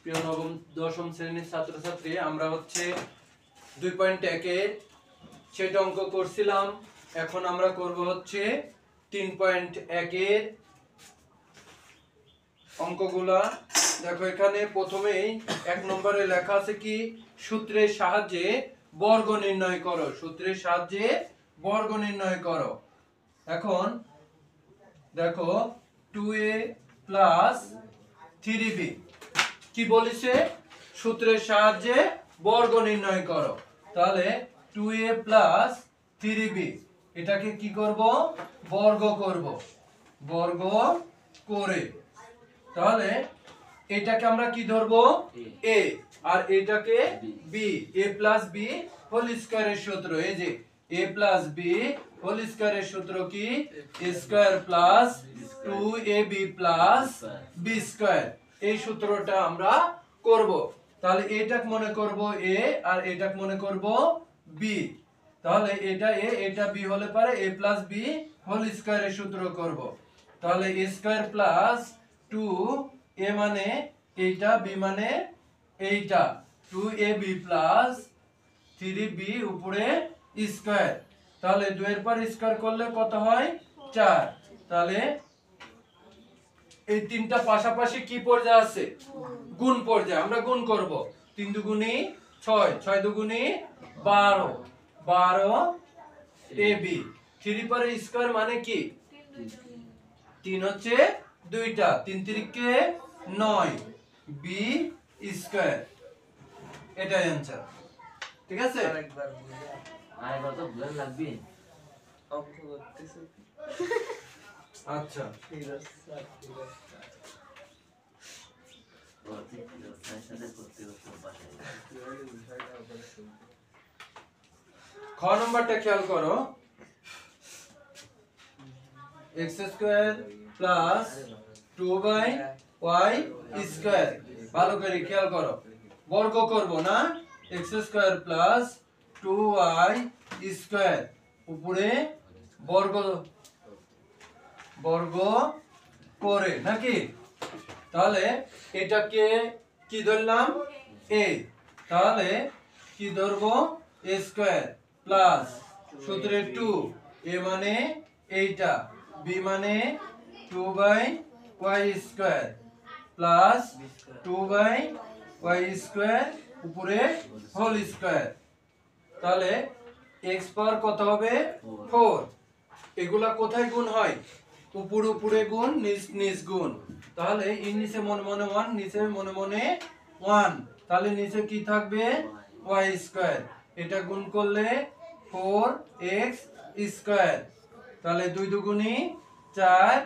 প্রিয় নবম দশম শ্রেণীর ছাত্রছাত্রী, আমরা হচ্ছে 2.1 এর সেট অঙ্ক করছিলাম। এখন আমরা করব হচ্ছে 3.1 এর অঙ্কগুলা। দেখো এখানে প্রথমেই 1 নম্বরে লেখা আছে কি, সূত্রের সাহায্যে বর্গ নির্ণয় করো। সূত্রের সাহায্যে বর্গ নির্ণয় করো। এখন দেখো 2a প্লাস 3b কি বলেছে, সূত্রের সাহায্যে বর্গ নির্ণয় করো। তাহলে 2a প্লাস 3b এটাকে কি করব, বর্গ করব। বর্গ করে তাহলে এটাকে আমরা কি ধরবো, a, আর এটাকে b। a plus b whole স্কয়ারের সূত্র, এই যে a প্লাস b হোল স্কয়ারের সূত্র কি, a square plus 2ab plus b square. এই সূত্রটা আমরা করব। তাহলে এটাকে মনে করব a আর এটাকে মনে করব b। তাহলে এটা a এটা b হলে পারে a প্লাস b হোল স্কয়ারের সূত্র করব। তাহলে a স্কয়ার প্লাস 2a মানে এইটা, b মানে এইটা, 2ab প্লাস 3b উপরে স্কয়ার। তাহলে 2 এর পর স্কয়ার করলে কত হয়, 4। তাহলে এই তিনটা পাশাপাশি কি পর্যায়ে আছে, গুণ পর্যায়ে। আমরা গুণ করব। 3 দুগুণী 6, 6 দুগুণী 12, 12 ab। 3 পরে স্কয়ার মানে কি, 3 হচ্ছে দুইটা, 3 3 9 b স্কয়ার। এটাই आंसर। ঠিক আছে, আরেকবার তো বুঝান লাগবে। অঙ্ক করতেছে। আচ্ছা খ নম্বরটা খেয়াল করো, x square plus 2y square. ভালো করে খেয়াল করো, বর্গ করব না, x square plus 2y square উপরে বর্গ, বর্গ করে নাকি। তাহলে এটাকে কি ধরলাম, a। তাহলে কি ধরবো, a স্কয়ার প্লাস সূত্রে 2, a মানে এইটা, b মানে 2y square plus 2y square উপরে হোল স্কয়ার। তাহলে x পাওয়ার কত হবে, 4। এগুলা কোথায় গুণ হয়, উপরে উপরে গুণ, নিচ নিচ গুণ। তাহলে এর নিচে মনে মনে 1, নিচে মনে মনে 1। তাহলে নিচে কি থাকবে, y স্কয়ার। এটা গুণ করলে 4x স্কয়ার। তাহলে 2 দুগুণী 4,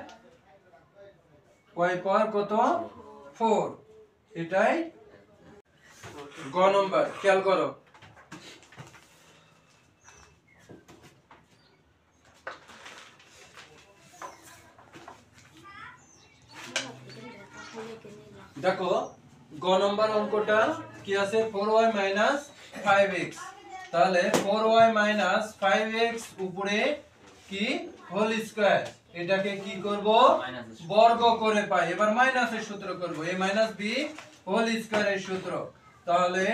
y পাওয়ার কত, 4। এটাই গ নম্বর। খেয়াল করো, দেখো গ নম্বর অঙ্কটা কি আছে, 4y 5x। তাহলে 4y 5x উপরে কি হোল স্কয়ার, এটাকে কি করব, বর্গ করে পাই। এবার মাইনাসের সূত্র করব, a b হোল স্কয়ারের সূত্র। তাহলে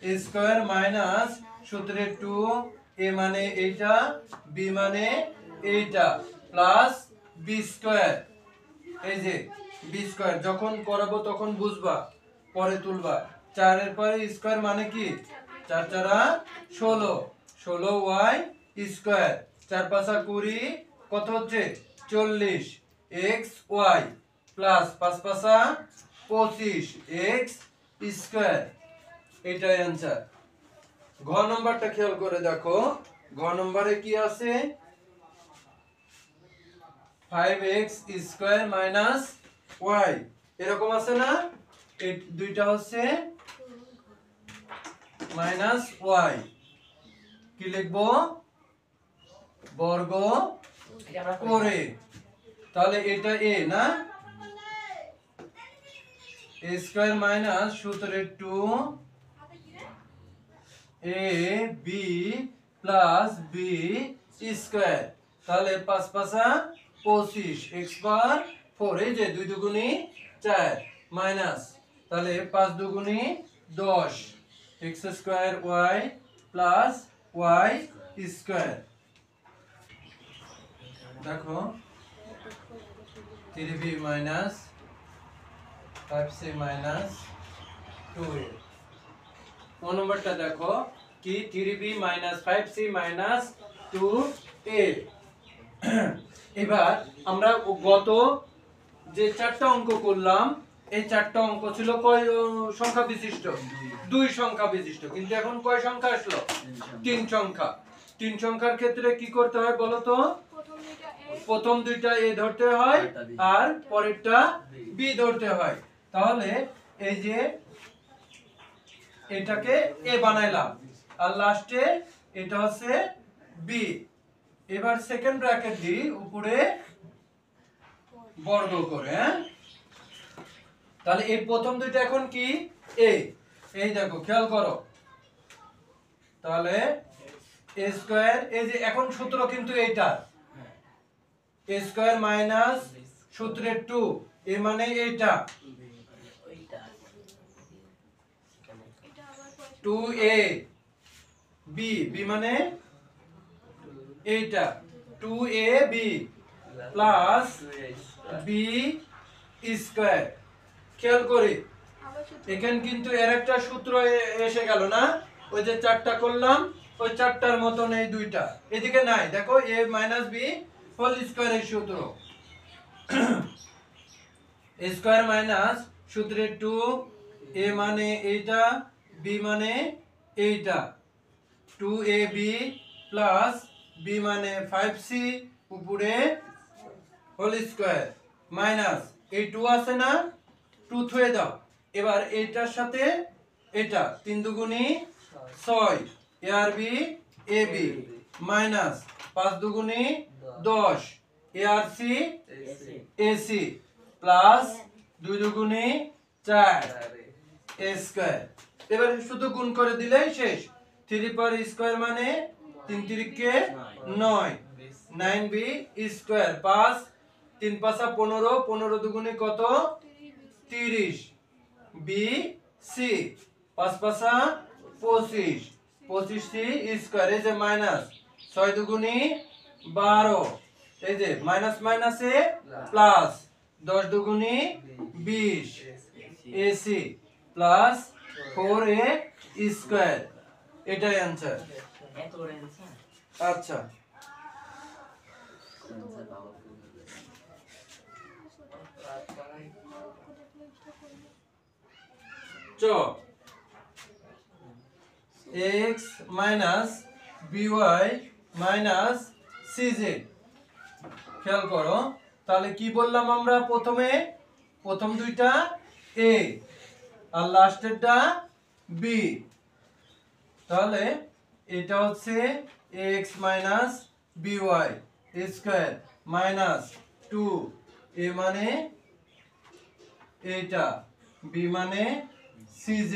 a স্কয়ার মাইনাস সূত্রে 2, a মানে এইটা, b মানে এইটা প্লাস b স্কয়ার। এই যে b স্কয়ার যখন করাবো তখন বুঝবা, পরে তুলবা। 4 এর পরে স্কয়ার মানে কি, 4 4 16, 16y স্কয়ার। 4 5 20 কত হচ্ছে, 40 xy প্লাস 5 5 25 x স্কয়ার। এটাই आंसर। ঘ নম্বরটা খেয়াল করে দেখো, ঘ নম্বরে কি আছে, 5x স্কয়ার মাইনাস y এরকম আছে না, এই দুইটা হচ্ছে মাইনাস y। কি লিখবো, বর্গ করে। তাহলে এটা a না, a স্কয়ার মাইনাস সূত্রে 2 a b plus b square. তাহলে 5 5 25 x বার 4, এই যে 2 দুগুণী 4 মাইনাস। তাহলে 5 দুগুণী 10 x square y plus y square. দেখো 3b minus 5c minus 2a। 1 নম্বরটা দেখো কি 3b minus 5c minus 2a। এবার আমরা গত যে চারটা অঙ্ক করলাম এই চারটা অঙ্ক ছিল কয় সংখ্যা বিশিষ্ট? দুই সংখ্যা বিশিষ্ট, কিন্তু এখন কয় সংখ্যা আসলো? তিন সংখ্যা। তিন সংখ্যার ক্ষেত্রে কি করতে হয় বলো তো? প্রথম দুইটা a ধরতে হয় আর পরেরটা b ধরতে হয়। তাহলে এই যে এটাকে a বানাইলাম আর লাস্টে এটা হচ্ছে b। এবার সেকেন্ড ব্র্যাকেট দিই উপরে বর্গ করে, হ্যাঁ? তাহলে এই প্রথম দুইটা এখন কি a, এই দেখো খেয়াল করো। তাহলে a স্কয়ার, এই যে এখন সূত্র কিন্তু এইটা a স্কয়ার মাইনাস সূত্রের 2 এর মানে এইটা 2a b, b মানে এইটা 2ab প্লাস b স্কয়ার। খেয়াল করি এখানে কিন্তু এর একটা সূত্র এসে গেল না? ওই যে চারটা করলাম ওই চারটার মতন এই দুইটা এদিকে নাই, দেখো a মাইনাস b হোল স্কয়ারের সূত্র a স্কয়ার মাইনাস সূত্রের 2 a মানে এইটা b মানে এইটা 2ab প্লাস b মানে 5c উপরে হোল স্কয়ার মাইনাস এই 2 আছে না, 2 থুয়ে দাও। এবার এইটার সাথে এটা 3 দুগুণী 6 arb ab minus 5 দুগুণী 10 arc ac plus 2 দুগুণী 4 a square. এবার শুধু গুণ করে দিলেই শেষ। 3 পাওয়ার স্কয়ার মানে 3 3 9 9b স্কয়ার 5 3 5 15 15 দুগুণী কত? 30 b c 5 5 25 25c স্কয়ার। এই যে মাইনাস 6 দুগুণী 12, এই যে মাইনাস মাইনাসে plus 10 দুগুণী 20 ac plus 4a square. এটাই आंसर। এত বড় অ্যানসার? আচ্ছা অ্যানসার বাবা চ x minus by minus cz। খেয়াল করো তাহলে কি বললাম আমরা? প্রথমে প্রথম দুইটা a আর লাস্টেরটা b। তাহলে এটা হচ্ছে x minus by square minus 2 a মানে এইটা b মানে cz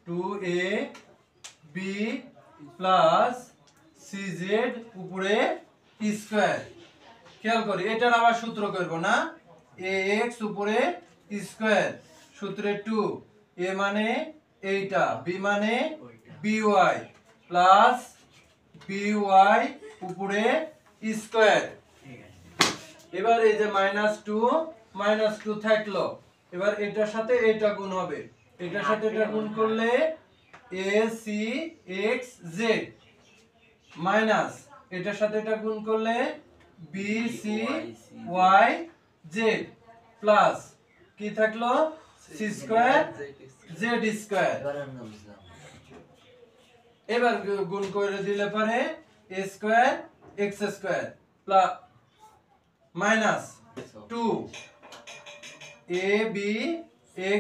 2a b plus cz উপরে স্কয়ার। খেয়াল করি এটার আবার সূত্র করব না? ax উপরে স্কয়ার সূত্রে 2 a মানে এইটা b মানে by প্লাস by উপরে স্কয়ার। এবার এই যে -2 থাকলো, এবার এটার সাথে এটা গুণ হবে, এটার সাথে এটা গুণ করলে acxz মাইনাস এটার সাথে এটা গুণ করলে bcyz প্লাস কি থাকলো c স্কয়ার z স্কয়ার। এবার আমরা বুঝলাম। এবার গুণ করে দিলে পারে a square x square plus minus 2 ab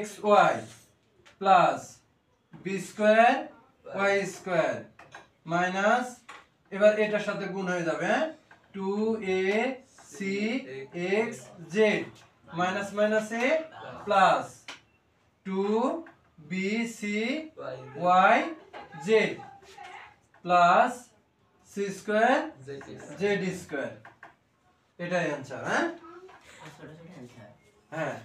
xy plus b square y square minus এবার এটার সাথে গুণ হয়ে যাবে, হ্যাঁ? 2acxz মাইনাস মাইনাসে plus 2bcyz plus c square z square. এটাই आंसर, হ্যাঁ? হ্যাঁ